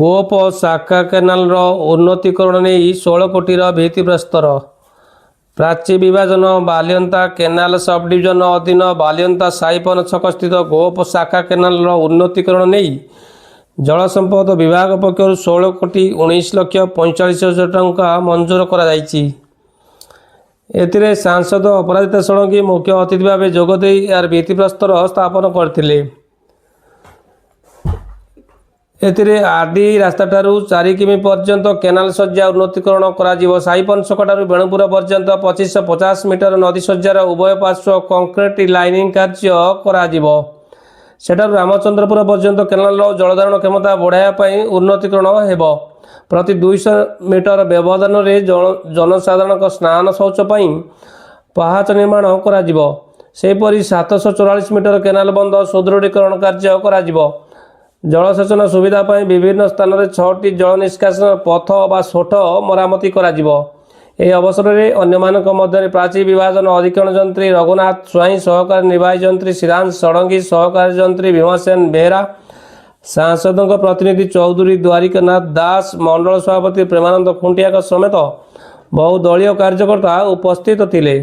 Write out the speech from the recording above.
ଗୋପ ଶାଖା କେନାଲର ଉନ୍ନତିକରଣ ନେଇ 16 କୋଟିର ଭିତ୍ତିପ୍ରସ୍ତର। ପ୍ରାଚୀ ବିଭାଜନ ବାଲିଅନ୍ତା କେନାଲ ସବ୍ ଡିଭିଜନ ଅଧୀନ ବାଲିଅନ୍ତା ସାଇପନ ଛକ ସ୍ଥିତ ଗୋପ ଶାଖା କେନାଲର ଉନ୍ନତିକରଣ ନେଇ ଜଳସମ୍ପଦ ବିଭାଗ ପକ୍ଷରୁ 16 କୋଟି 19 ଲକ୍ଷ 45 ହଜାର ଟଙ୍କା ମଞ୍ଜୁର କରାଯାଇଛି। ଏଥିରେ ସାଂସଦ ଅପରାଜିତା ଷଡ଼ଙ୍ଗୀ ମୁଖ୍ୟ ଅତିଥି ଭାବେ ଯୋଗଦେଇ ଏହାର ଭିତ୍ତିପ୍ରସ୍ତର ସ୍ଥାପନ କରିଥିଲେ। ଏଥିରେ ଆର୍ଡି ରାସ୍ତାଠାରୁ 4 କିମି ପର୍ଯ୍ୟନ୍ତ କେନାଲ ଶଯ୍ୟା ଉନ୍ନତିକରଣ କରାଯିବ। ସାଇପନ ଛକଠାରୁ ବେଣୁପୁର ପର୍ଯ୍ୟନ୍ତ 2550 ମିଟର ନଦୀ ଶଯ୍ୟାର ଉଭୟ ପାର୍ଶ୍ୱ କଂକ୍ରିଟ ଲାଇନିଂ କାର୍ଯ୍ୟ କରାଯିବ। ସେଠାରୁ ରାମଚନ୍ଦ୍ରପୁର ପର୍ଯ୍ୟନ୍ତ କେନାଲର ଜଳଧାରଣ କ୍ଷମତା ବଢ଼ାଇବା ପାଇଁ ଉନ୍ନତିକରଣ ହେବ। ପ୍ରତି 200 ମିଟର ବ୍ୟବଧାନରେ ଜନସାଧାରଣଙ୍କ ସ୍ନାନ ଶୌଚ ପାଇଁ ପାହାଚ ନିର୍ମାଣ କରାଯିବ। ସେହିପରି 744 ମିଟର କେନାଲ ବନ୍ଧ ସୁଦୃଢ଼ୀକରଣ କାର୍ଯ୍ୟ କରାଯିବ। ଜଳସେଚନ ସୁବିଧା ପାଇଁ ବିଭିନ୍ନ ସ୍ଥାନରେ 6ଟି ଜଳ ନିଷ୍କାସନ ପଥ ବା ସୋଠ ମରାମତି କରାଯିବ। ଏହି ଅବସରରେ ଅନ୍ୟମାନଙ୍କ ମଧ୍ୟରେ ପ୍ରାଚୀ ବିଭାଜନ ଅଧିକରଣ ଯନ୍ତ୍ରୀ ରଘୁନାଥ ସ୍ୱାଇଁ, ସହକାରୀ ନିର୍ବାହୀ ଯନ୍ତ୍ରୀ ଶ୍ରୀରାମ ଷଡ଼ଙ୍ଗୀ, ସହକାରୀ ଯନ୍ତ୍ରୀ ଭୀମସେନ ବେହେରା, ସାଂସଦଙ୍କ ପ୍ରତିନିଧି ଚୌଧୁରୀ ଦ୍ୱାରିକାନାଥ ଦାସ, ମଣ୍ଡଳ ସଭାପତି ପ୍ରେମାନନ୍ଦ ଖୁଣ୍ଟିଆଙ୍କ ସମେତ ବହୁ ଦଳୀୟ କାର୍ଯ୍ୟକର୍ତ୍ତା ଉପସ୍ଥିତ ଥିଲେ।